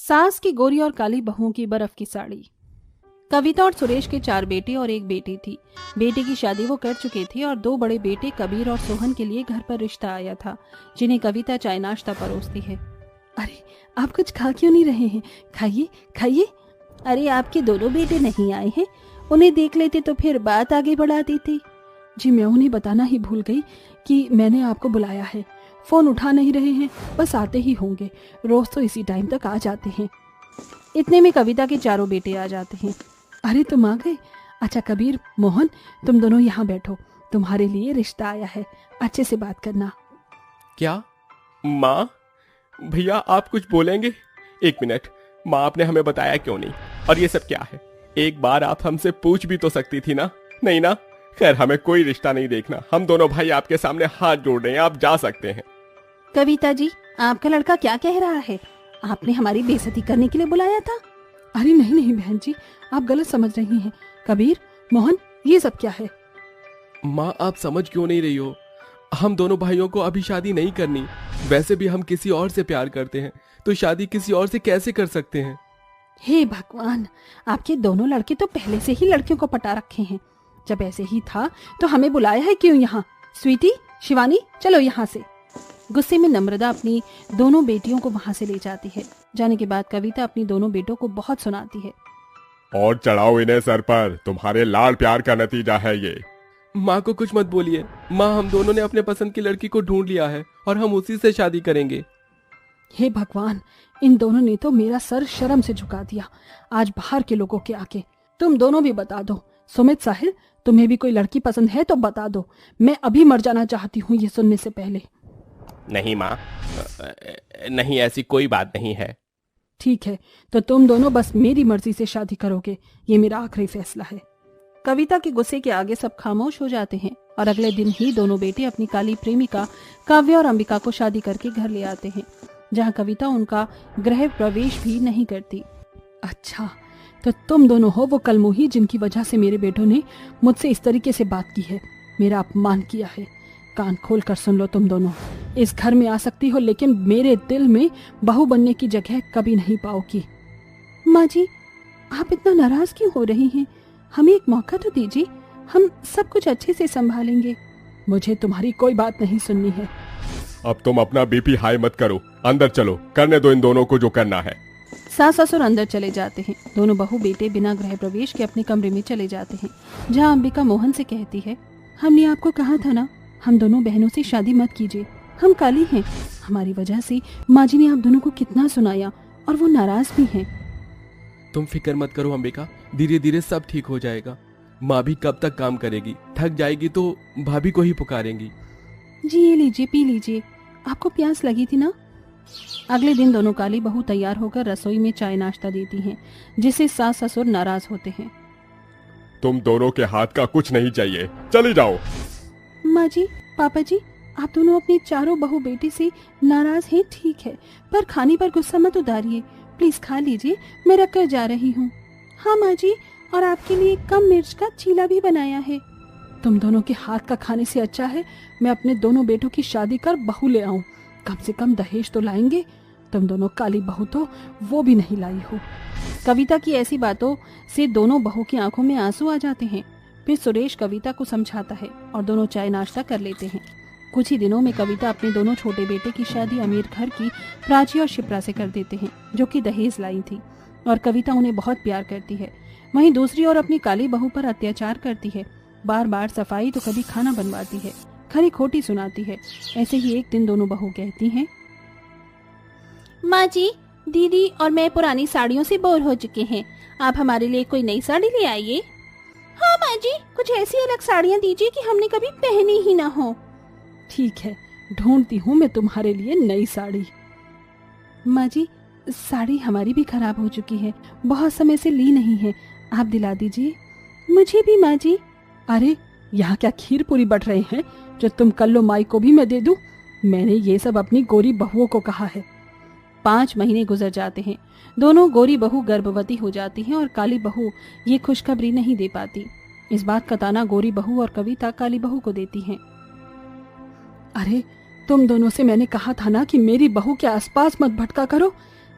सास की गोरी और काली बहुओं की बर्फ की साड़ी। कविता और सुरेश के 4 बेटे और एक बेटी थी। बेटे की शादी वो कर चुके थे और 2 बड़े बेटे कबीर और सोहन के लिए घर पर रिश्ता आया था, जिन्हें कविता चाय नाश्ता परोसती है। अरे आप कुछ खा क्यों नहीं रहे हैं? खाइए खाइए। अरे आपके दोनों बेटे नहीं आए हैं, उन्हें देख लेते तो फिर बात आगे बढ़ा देते। जी मैं उन्हें बताना ही भूल गई कि मैंने आपको बुलाया है। फोन उठा नहीं रहे हैं, बस आते ही होंगे, रोज तो इसी टाइम तक आ जाते हैं। इतने में कविता के 4 बेटे आ जाते हैं। अरे तुम आ गए? अच्छा कबीर, मोहन, तुम दोनों यहाँ बैठो, तुम्हारे लिए रिश्ता आया है, अच्छे से बात करना। क्या माँ? भैया आप कुछ बोलेंगे? 1 मिनट, माँ आपने हमें बताया क्यों नहीं? और ये सब क्या है? एक बार आप हमसे पूछ भी तो सकती थी ना? नहीं ना? खैर हमें कोई रिश्ता नहीं देखना, हम दोनों भाई आपके सामने हाथ जोड़ रहे हैं, आप जा सकते हैं। कविता जी, आपका लड़का क्या कह रहा है? आपने हमारी बेइज्जती करने के लिए बुलाया था? अरे नहीं नहीं बहन जी, आप गलत समझ रही हैं। कबीर, मोहन, ये सब क्या है? माँ आप समझ क्यों नहीं रही हो? हम दोनों भाइयों को अभी शादी नहीं करनी। वैसे भी हम किसी और से प्यार करते हैं, तो शादी किसी और से कैसे कर सकते हैं? हे भगवान, आपके दोनों लड़के तो पहले से ही लड़कियों को पटा रखे हैं। जब ऐसे ही था तो हमें बुलाया है क्यों यहाँ? स्वीटी, शिवानी, चलो यहाँ से। गुस्से में नम्रता अपनी दोनों बेटियों को वहां से ले जाती है। जाने के बाद कविता अपनी दोनों बेटों को बहुत सुनाती है। और चढ़ाओ इन्हें सर पर, तुम्हारे लाड़ प्यार का नतीजा है ये। माँ को कुछ मत बोलिए। माँ, हम दोनों ने अपने पसंद की लड़की को ढूंढ लिया है और हम उसी से शादी करेंगे। हे भगवान, इन दोनों ने तो मेरा सर शर्म से झुका दिया। आज बाहर के लोगों के आके तुम दोनों भी बता दो। सुमित, साहिल, तुम्हें भी कोई लड़की पसंद है तो बता दो, मैं अभी मर जाना चाहती हूँ ये सुनने से पहले। नहीं माँ, नहीं, ऐसी कोई बात नहीं है। ठीक है, तो तुम दोनों बस मेरी मर्जी से शादी करोगे, ये मेरा आखिरी फैसला है। कविता के गुस्से के आगे सब खामोश हो जाते हैं और अगले दिन ही दोनों बेटे अपनी काली प्रेमिका काव्या और अंबिका को शादी करके घर ले आते हैं, जहाँ कविता उनका गृह प्रवेश भी नहीं करती। अच्छा, तो तुम दोनों हो वो कलमुही जिनकी वजह से मेरे बेटों ने मुझसे इस तरीके से बात की है, मेरा अपमान किया है। कान खोल कर सुन लो, तुम दोनों इस घर में आ सकती हो, लेकिन मेरे दिल में बहू बनने की जगह कभी नहीं पाओगी। माँ जी, आप इतना नाराज क्यों हो रही हैं? हमें एक मौका तो दीजिए, हम सब कुछ अच्छे से संभालेंगे। मुझे तुम्हारी कोई बात नहीं सुननी है। अब तुम अपना बीपी हाई मत करो, अंदर चलो, करने दो इन दोनों को जो करना है। सास ससुर अंदर चले जाते हैं। दोनों बहू बेटे बिना गृह प्रवेश के अपने कमरे में चले जाते हैं, जहाँ अंबिका मोहन से कहती है, हमने आपको कहा था ना, हम दोनों बहनों से शादी मत कीजिए, हम काली हैं। हमारी वजह से माँ जी ने आप दोनों को कितना सुनाया और वो नाराज भी हैं। तुम फिक्र मत करो अंबिका, धीरे धीरे सब ठीक हो जाएगा। माँ भी कब तक काम करेगी, थक जाएगी तो भाभी को ही पुकारेंगी। जी ये लीजिए, पी लीजिए, आपको प्यास लगी थी ना। अगले दिन दोनों काली बहू तैयार होकर रसोई में चाय नाश्ता देती हैं, जिससे सास ससुर नाराज होते हैं। तुम दोनों के हाथ का कुछ नहीं चाहिए, चली जाओ। माँ जी, पापा जी, आप दोनों अपनी चारों बहू बेटी से नाराज हैं, ठीक है, पर खाने पर गुस्सा मत उतारिए, प्लीज खा लीजिए, मैं रख कर जा रही हूँ। हाँ माँ जी, और आपके लिए कम मिर्च का चीला भी बनाया है। तुम दोनों के हाथ का खाने से अच्छा है मैं अपने दोनों बेटों की शादी कर बहू ले आऊं, कम से कम दहेज तो लाएंगे। तुम दोनों काली बहू तो वो भी नहीं लाई हो। कविता की ऐसी बातों से दोनों बहू की आंखों में आंसू आ जाते हैं। फिर सुरेश कविता को समझाता है और दोनों चाय नाश्ता कर लेते हैं। कुछ ही दिनों में कविता अपने दोनों छोटे बेटे की शादी अमीर घर की प्राची और शिप्रा से कर देते हैं, जो कि दहेज लाई थी, और कविता उन्हें बहुत प्यार करती है। वहीं दूसरी ओर अपनी काली बहू पर अत्याचार करती है, बार बार सफाई तो कभी खाना बनवाती है, खरी खोटी सुनाती है। ऐसे ही एक दिन दोनों बहू कहती हैं, माँ जी, दीदी और मैं पुरानी साड़ियों से बोर हो चुके हैं, आप हमारे लिए कोई नई साड़ी ले आइए। हाँ माँ जी, कुछ ऐसी अलग साड़ियाँ दीजिए कि हमने कभी पहनी ही ना हो। ठीक है, ढूंढती हूँ मैं तुम्हारे लिए नई साड़ी। माँ जी, साड़ी हमारी भी खराब हो चुकी है, बहुत समय से ली नहीं है, आप दिला दीजिए। मुझे भी माँ जी। अरे यहाँ क्या खीर पूरी बट रहे हैं, जो तुम कल लो माई को भी मैं दे दूं? मैंने ये सब अपनी गोरी बहुओं को कहा है। 5 महीने गुजर जाते हैं। दोनों गोरी बहू गर्भवती हो जाती हैं और काली बहू ये खुशखबरी नहीं दे पाती। इस बात का ताना गोरी बहू और कविता काली बहू को देती हैं। अरे तुम दोनों से मैंने कहा था ना कि मेरी बहू के आसपास मत भटका करो,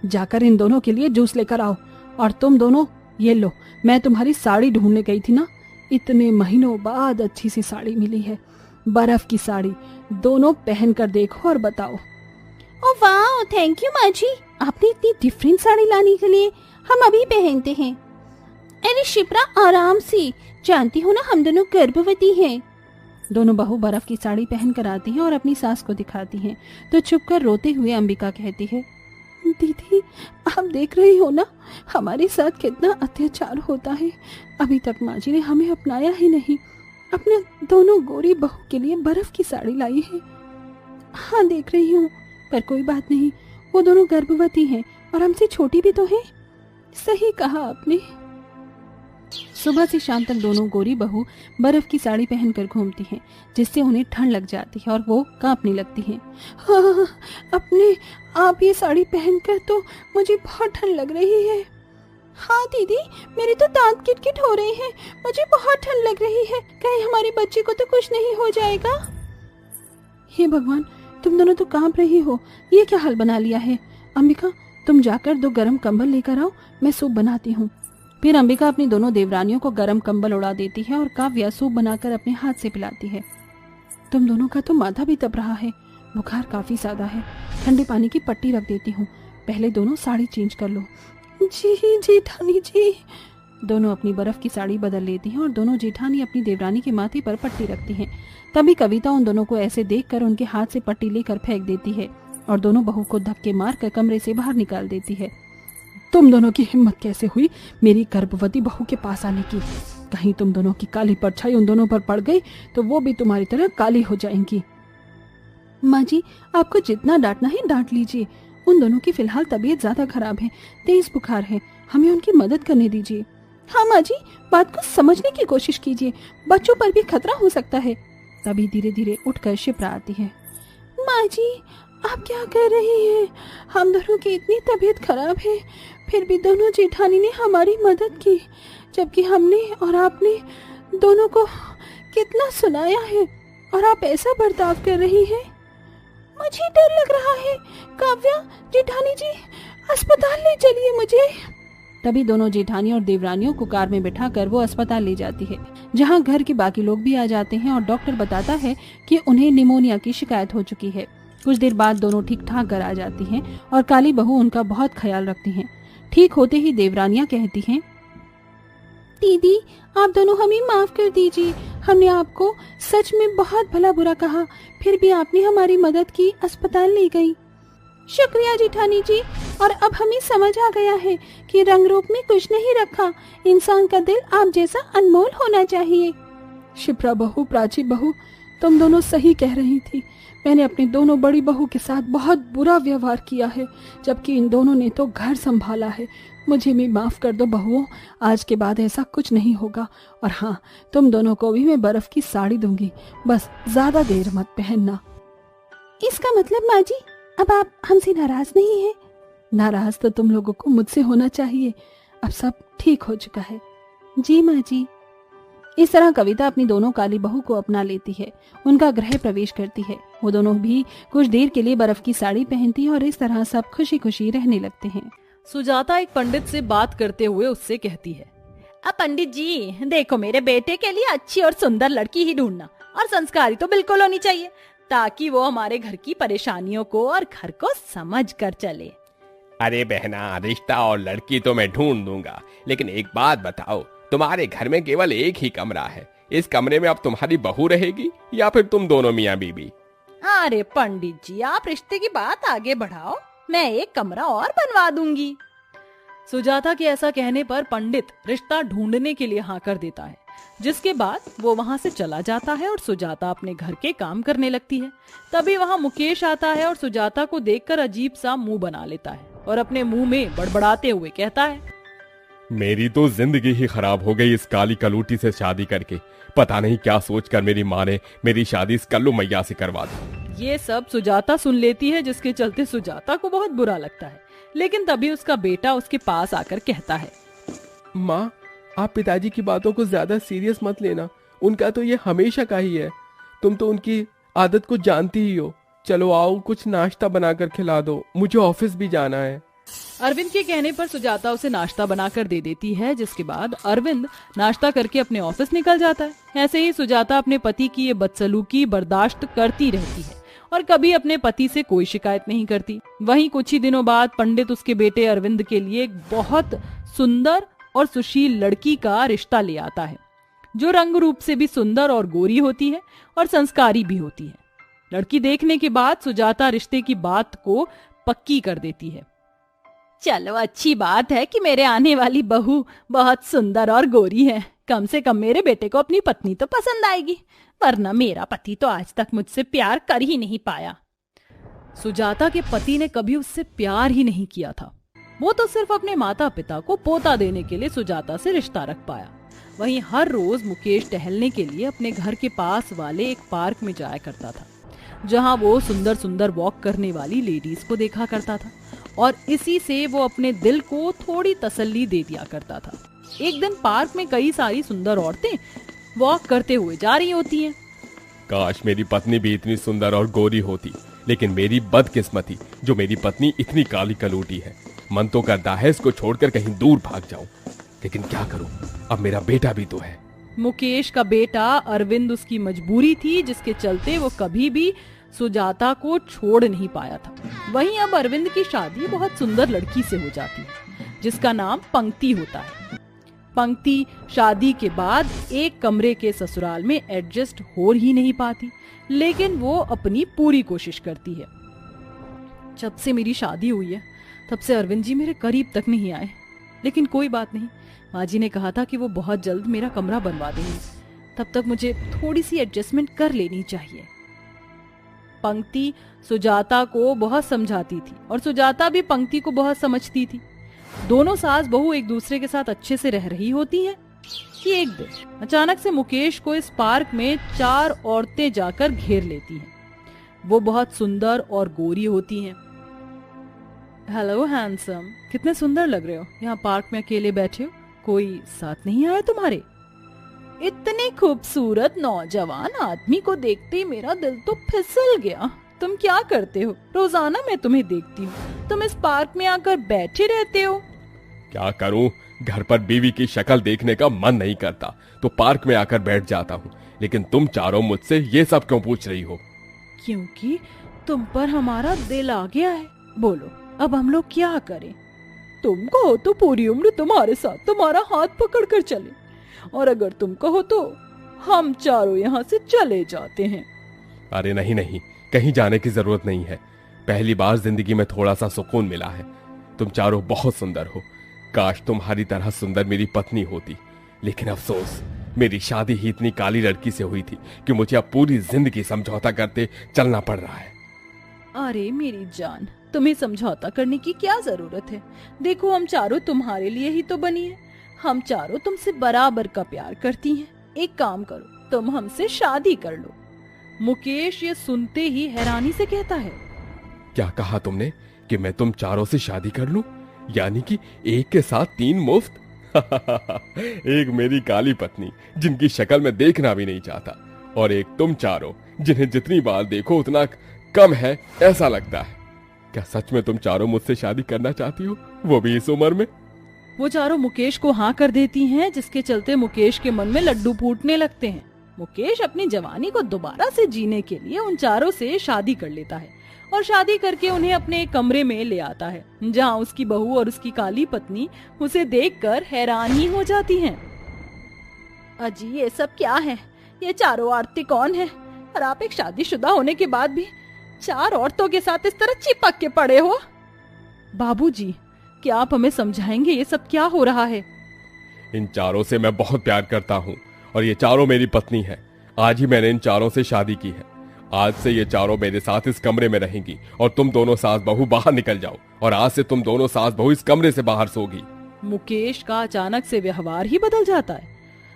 जाकर इन दोनों के लिए जूस लेकर आओ। और तुम दोनों ये लो, मैं तुम्हारी साड़ी ढूंढने गई थी ना, इतने महीनों बाद अच्छी सी साड़ी मिली है, बर्फ की साड़ी। दोनों पहन कर देखो और बताओ। ओ वाह, थैंक यू माँ जी, आपने इतनी डिफरेंट साड़ी लाने के लिए, हम अभी पहनते हैं। अरे शिप्रा आराम से, जानती हो ना हम दोनों गर्भवती हैं। दोनों बहू बर्फ की साड़ी पहन कर आती हैं और अपनी सास को दिखाती हैं तो चुपकर रोते हुए अंबिका कहती है, दीदी आप देख रही हो ना हमारे साथ कितना अत्याचार होता है। अभी तक माँ जी ने हमें अपनाया ही नहीं। अपने दोनों गोरी बहू के लिए बर्फ की साड़ी लाई है। हाँ देख रही हूँ, पर कोई बात नहीं, वो दोनों गर्भवती हैं और हमसे छोटी भी तो हैं। सही कहा आपने। सुबह से शाम तक दोनों गोरी बहू बर्फ की साड़ी पहनकर घूमती हैं, जिससे उन्हें ठंड लग जाती है और वो कांपने लगती हैं। हाँ, अपने आप ये साड़ी पहनकर तो मुझे बहुत ठंड लग रही है। हाँ दीदी, मेरे तो दांत किटकिट हो रहे हैं, मुझे बहुत ठंड लग रही है, कहीं हमारे बच्चे को तो कुछ नहीं हो जाएगा। हे भगवान, तुम दोनों तो कांप रही हो, ये क्या हाल बना लिया है। अंबिका तुम जाकर 2 गर्म कंबल लेकर आओ, मैं सूप बनाती हूँ। फिर अंबिका अपनी दोनों देवरानियों को गर्म कंबल उड़ा देती है और काव्या सूप बनाकर अपने हाथ से पिलाती है। तुम दोनों का तो माथा भी तप रहा है, बुखार काफी ज्यादा है, ठंडे पानी की पट्टी रख देती हूँ, पहले दोनों साड़ी चेंज कर लो। जी जेठानी जी। दोनों अपनी बर्फ की साड़ी बदल लेती हैं और दोनों जेठानी अपनी देवरानी के माथे पर पट्टी रखती हैं। तभी कविता उन दोनों को ऐसे देखकर उनके हाथ से पट्टी लेकर फेंक देती है और दोनों बहू को धक्के मारकर कमरे से बाहर निकाल देती है। तुम दोनों की हिम्मत कैसे हुई मेरी गर्भवती बहू के पास आने की। कहीं तुम दोनों की काली परछाई उन दोनों पर पड़ गई तो वो भी तुम्हारी तरह काली हो जाएंगी। माँ जी आपको जितना डांटना है डांट लीजिए, उन दोनों की फिलहाल तबीयत ज्यादा खराब है, तेज बुखार है, हमें उनकी मदद करने दीजिए। हाँ माँ जी, बात को समझने की कोशिश कीजिए, बच्चों पर भी खतरा हो सकता है। तभी धीरे धीरे उठकर शिप्रा आती है। माँ जी आप क्या कर रही हैं? हम दोनों की इतनी तबीयत खराब है, फिर भी दोनों जेठानी ने हमारी मदद की, जबकि हमने और आपने दोनों को कितना सुनाया है और आप ऐसा बर्ताव कर रही हैं। मुझे डर लग रहा है। काव्या जेठानी जी, अस्पताल ले चलिए मुझे। तभी दोनों जेठानी और देवरानियों को कार में बिठाकर वो अस्पताल ले जाती है, जहां घर के बाकी लोग भी आ जाते हैं और डॉक्टर बताता है कि उन्हें निमोनिया की शिकायत हो चुकी है। कुछ देर बाद दोनों ठीक ठाक घर आ जाती हैं और काली बहू उनका बहुत ख्याल रखती हैं। ठीक होते ही देवरानियां कहती हैं, दीदी आप दोनों हमें माफ कर दीजिए, हमने आपको सच में बहुत भला बुरा कहा, फिर भी आपने हमारी मदद की, अस्पताल ले गई। शुक्रिया जेठानी जी, और अब हमें समझ आ गया है कि रंग रूप में कुछ नहीं रखा, इंसान का दिल आप जैसा अनमोल होना चाहिए। शिप्रा बहू, प्राची बहू, तुम दोनों सही कह रही थी। मैंने अपनी दोनों बड़ी बहू के साथ बहुत बुरा व्यवहार किया है, जबकि इन दोनों ने तो घर संभाला है। मुझे भी माफ कर दो बहुओं, आज के बाद ऐसा कुछ नहीं होगा। और हाँ, तुम दोनों को भी मैं बर्फ की साड़ी दूंगी, बस ज्यादा देर मत पहनना। इसका मतलब माँ जी अब आप हमसे नाराज नहीं हैं? नाराज तो तुम लोगों को मुझसे होना चाहिए, अब सब ठीक हो चुका है। जी माँ जी। इस तरह कविता अपनी दोनों काली बहू को अपना लेती है, उनका गृह प्रवेश करती है। वो दोनों भी कुछ देर के लिए बर्फ की साड़ी पहनती है और इस तरह सब खुशी खुशी रहने लगते हैं। सुजाता एक पंडित से बात करते हुए उससे कहती है, अब पंडित जी देखो, मेरे बेटे के लिए अच्छी और सुंदर लड़की ही ढूंढना, और संस्कारी तो बिल्कुल होनी चाहिए, ताकि वो हमारे घर की परेशानियों को और घर को समझ कर चले। अरे बहना, रिश्ता और लड़की तो मैं ढूंढ दूंगा, लेकिन एक बात बताओ, तुम्हारे घर में केवल एक ही कमरा है, इस कमरे में अब तुम्हारी बहू रहेगी या फिर तुम दोनों मियाँ बीबी? अरे पंडित जी, आप रिश्ते की बात आगे बढ़ाओ, मैं एक कमरा और बनवा दूंगी। सुजाता के ऐसा कहने पर पंडित रिश्ता ढूंढने के लिए हाँ कर देता है, जिसके बाद वो वहाँ से चला जाता है और सुजाता अपने घर के काम करने लगती है। तभी वहाँ मुकेश आता है और सुजाता को देखकर अजीब सा मुंह बना लेता है और अपने मुंह में बड़बड़ाते हुए कहता है, मेरी तो जिंदगी ही खराब हो गई इस काली कलूटी से शादी करके। पता नहीं क्या सोचकर मेरी माँ ने मेरी शादी इस कल्लू मैया से करवा दी। ये सब सुजाता सुन लेती है, जिसके चलते सुजाता को बहुत बुरा लगता है। लेकिन तभी उसका बेटा उसके पास आकर कहता है, माँ आप पिताजी की बातों को ज्यादा सीरियस मत लेना, उनका तो ये हमेशा का ही है, तुम तो उनकी आदत को जानती ही हो। चलो आओ, कुछ नाश्ता बनाकर खिला दो, मुझे ऑफिस भी जाना है। अरविंद के कहने पर सुजाता उसे नाश्ता बनाकर दे देती है, जिसके बाद अरविंद नाश्ता करके अपने ऑफिस निकल जाता है। ऐसे ही सुजाता अपने पति की ये बदसलूकी बर्दाश्त करती रहती है और कभी अपने पति से कोई शिकायत नहीं करती। वहीं कुछ ही दिनों बाद पंडित उसके बेटे अरविंद के लिए एक बहुत सुंदर और सुशील लड़की का रिश्ता ले आता है, जो रंग रूप से भी सुंदर और गोरी होती है और संस्कारी भी होती है। लड़की देखने के बाद सुजाता रिश्ते की बात को पक्की कर देती है। चलो अच्छी बात है कि मेरे आने वाली बहू बहुत सुंदर और गोरी है। कम से कम मेरे बेटे को अपनी पत्नी तो पसंद आएगी, वरना मेरा पति तो आज तक मुझसे प्यार कर ही नहीं पाया। सुजाता के पति ने कभी उससे प्यार ही नहीं किया था। वो तो सिर्फ अपने माता पिता को पोता देने के लिए सुजाता से रिश्ता रख पाया। वहीं हर रोज मुकेश टहलने के लिए अपने घर के पास वाले एक पार्क में जाया करता था, जहां वो सुंदर सुंदर वॉक करने वाली लेडीज को देखा करता था और इसी से वो अपने दिल को थोड़ी तसल्ली दे दिया करता था। एक दिन पार्क में कई सारी सुंदर औरतें वॉक करते हुए जा रही होती हैं। काश मेरी पत्नी भी इतनी सुंदर और गोरी होती, लेकिन मेरी बदकिस्मती जो मेरी पत्नी इतनी काली कलूटी है। मन तो करता है इसको छोड़कर कहीं दूर भाग जाऊं, लेकिन क्या करूं, अब मेरा बेटा भी तो है। मुकेश का बेटा अरविंद उसकी मजबूरी थी, जिसके चलते वो कभी भी सुजाता को छोड़ नहीं पाया था। वहीं अब अरविंद की शादी बहुत सुंदर लड़की से हो जाती है, जिसका नाम पंक्ति होता है। पंक्ति शादी के बाद एक कमरे के ससुराल में एडजस्ट हो ही नहीं पाती, लेकिन वो अपनी पूरी कोशिश करती है। जब से मेरी शादी हुई है तब से अरविंद जी मेरे करीब तक नहीं आए, लेकिन कोई बात नहीं, माँ जी ने कहा था कि वो बहुत जल्द मेरा कमरा बनवा देंगे, तब तक मुझे थोड़ी सी एडजस्टमेंट कर लेनी चाहिए। पंक्ति सुजाता को बहुत समझाती थी और सुजाता भी पंक्ति को बहुत समझती थी। दोनों सास बहू एक दूसरे के साथ अच्छे से रह रही होती हैं कि एक दिन अचानक से मुकेश को इस पार्क में 4 औरतें जाकर घेर लेती हैं। वो बहुत सुंदर और गोरी होती हैं। हेलो हैंडसम, कितने सुंदर लग रहे हो, यहाँ पार्क में अकेले बैठे हो, कोई साथ नहीं आया तुम्हारे? इतने खूबसूरत नौजवान आदमी को देखते ही मेरा दिल तो फिसल गया। तुम क्या करते हो? रोजाना मैं तुम्हें देखती हूँ, तुम इस पार्क में आकर बैठे रहते हो। क्या करूं, घर पर बीवी की शक्ल देखने का मन नहीं करता तो पार्क में आकर बैठ जाता हूँ, लेकिन तुम चारों मुझसे ये सब क्यों पूछ रही हो? क्योंकि तुम पर हमारा दिल आ गया है। बोलो अब हम लोग क्या करें? तुम कहो तो पूरी उम्र तुम्हारे साथ तुम्हारा हाथ पकड़ कर चले, और अगर तुम कहो तो हम चारों यहाँ से चले जाते हैं। अरे नहीं नहीं, कहीं जाने की जरूरत नहीं है। पहली बार जिंदगी में थोड़ा सा सुकून मिला है। तुम चारों बहुत सुंदर हो, काश तुम्हारी तरह सुंदर मेरी पत्नी होती, लेकिन अफसोस मेरी शादी ही इतनी काली लड़की से हुई थी कि मुझे अब पूरी जिंदगी समझौता करते चलना पड़ रहा है। अरे मेरी जान, तुम्हें समझौता करने की क्या जरूरत है? देखो हम चारों तुम्हारे लिए ही तो बनी है। हम चारों तुमसे बराबर का प्यार करती हैं। एक काम करो, तुम हमसे शादी कर लो। मुकेश ये सुनते ही हैरानी से कहता है। क्या कहा तुमने कि मैं तुम चारों से शादी कर लूं? यानी कि एक के साथ 3 मुफ्त? एक मेरी काली पत्नी जिनकी शक्ल में देखना भी नहीं चाहता, और एक तुम चारों जिन्हें जितनी बार देखो उतना कम है ऐसा लगता है। क्या सच में तुम चारों मुझसे शादी करना चाहती हो, वो भी इस उम्र में? वो चारों मुकेश को हाँ कर देती हैं, जिसके चलते मुकेश के मन में लड्डू फूटने लगते हैं। मुकेश अपनी जवानी को दोबारा से जीने के लिए उन चारों से शादी कर लेता है और शादी करके उन्हें अपने एक कमरे में ले आता है, जहाँ उसकी बहू और उसकी काली पत्नी उसे देखकर हैरान ही हो जाती हैं। अजी ये सब क्या है? ये चारों औरतें कौन है? और आप एक शादीशुदा होने के बाद भी 4 औरतों के साथ इस तरह चिपक के पड़े हो? बाबूजी, क्या आप हमें समझाएंगे ये सब क्या हो रहा है? इन चारों से मैं बहुत प्यार करता हूँ और ये चारों मेरी पत्नी है। आज ही मैंने इन चारों से शादी की है। आज से ये चारों मेरे साथ इस कमरे में रहेंगी और तुम दोनों सास बहू बाहर निकल जाओ, और आज से तुम दोनों सास बहू इस कमरे से बाहर सोगी। मुकेश का अचानक से व्यवहार ही बदल जाता है।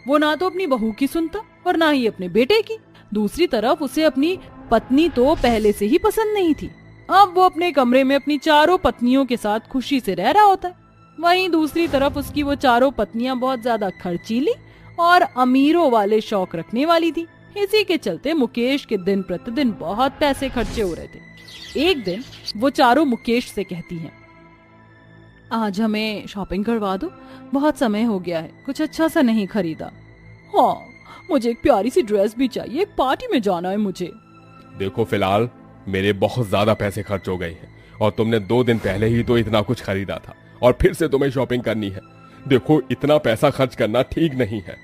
वो ना तो अपनी बहू की सुनता और ना ही अपने बेटे की। दूसरी तरफ उसे अपनी पत्नी तो पहले से ही पसंद नहीं थी। अब वो अपने कमरे में अपनी चारों पत्नियों के साथ खुशी से रह रहा होता है। वहीं दूसरी तरफ उसकी वो चारों पत्नियां बहुत ज्यादा खर्चीली और अमीरों वाले शौक रखने वाली थी। इसी के चलते मुकेश के दिन प्रतिदिन बहुत पैसे खर्चे हो रहे थे। एक दिन वो चारों मुकेश से कहती हैं, आज हमें शॉपिंग करवा दो, बहुत समय हो गया है, कुछ अच्छा सा नहीं खरीदा। हाँ, मुझे एक प्यारी सी ड्रेस भी चाहिए, एक पार्टी में जाना है मुझे। देखो फिलहाल मेरे बहुत ज्यादा पैसे खर्च हो गए हैं और तुमने 2 दिन पहले ही तो इतना कुछ खरीदा था और फिर से तुम्हें शॉपिंग करनी है। देखो इतना पैसा खर्च करना ठीक नहीं है।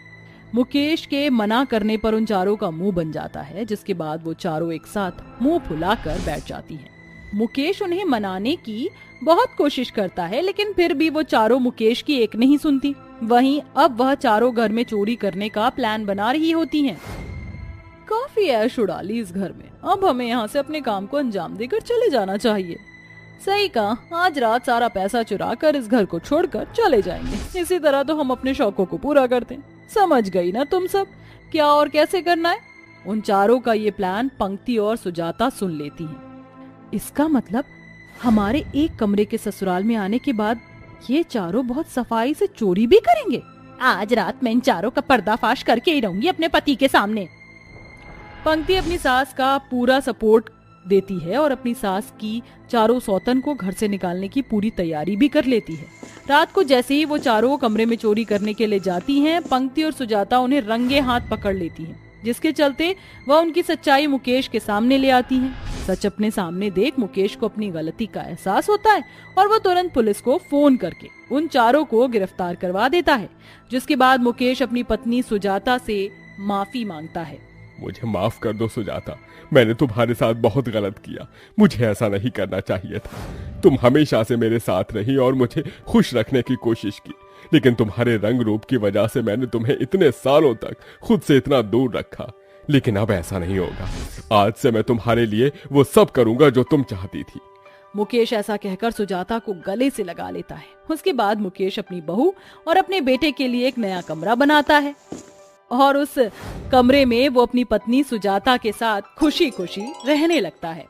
मुकेश के मना करने पर उन चारों का मुंह बन जाता है, जिसके बाद वो चारों एक साथ मुंह फुलाकर बैठ जाती हैं। मुकेश उन्हें मनाने की बहुत कोशिश करता है, लेकिन फिर भी वो चारों मुकेश की एक नहीं सुनती। वहीं अब वह चारों घर में चोरी करने का प्लान बना रही होती हैं। काफी ऐश उड़ा ली इस घर में, अब हमें यहाँ से अपने काम को अंजाम देकर चले जाना चाहिए। सही कहा, आज रात सारा पैसा चुरा कर इस घर को छोड़कर चले जाएंगे। इसी तरह तो हम अपने शौकों को पूरा करते हैं। समझ गई ना तुम सब, क्या और कैसे करना है? उन चारों का ये प्लान पंक्ति और सुजाता सुन लेती हैं। इसका मतलब हमारे एक कमरे के ससुराल में आने के बाद ये चारों बहुत सफाई से चोरी भी करेंगे। आज रात मैं इन चारों का पर्दाफाश करके ही रहूंगी अपने पति के सामने। पंक्ति अपनी सास का पूरा सपोर्ट देती है और अपनी सास की चारों सौतन को घर से निकालने की पूरी तैयारी भी कर लेती है। रात को जैसे ही वो चारों कमरे में चोरी करने के लिए जाती हैं, पंक्ति और सुजाता उन्हें रंगे हाथ पकड़ लेती हैं, जिसके चलते वह उनकी सच्चाई मुकेश के सामने ले आती हैं। सच अपने सामने देख मुकेश को अपनी गलती का एहसास होता है और वो तुरंत पुलिस को फोन करके उन चारों को गिरफ्तार करवा देता है, जिसके बाद मुकेश अपनी पत्नी सुजाता से माफी मांगता है। मुझे माफ कर दो सुजाता, मैंने तुम्हारे साथ बहुत गलत किया। मुझे ऐसा नहीं करना चाहिए था। तुम हमेशा से मेरे साथ रही और मुझे खुश रखने की कोशिश की, लेकिन तुम्हारे रंग रूप की वजह से मैंने तुम्हें इतने सालों तक खुद से इतना दूर रखा। लेकिन अब ऐसा नहीं होगा। आज से मैं तुम्हारे लिए वो सब करूंगा जो तुम चाहती थी। मुकेश ऐसा कहकर सुजाता को गले से लगा लेता है। उसके बाद मुकेश अपनी बहू और अपने बेटे के लिए एक नया कमरा बनाता है और उस कमरे में वो अपनी पत्नी सुजाता के साथ खुशी खुशी रहने लगता है।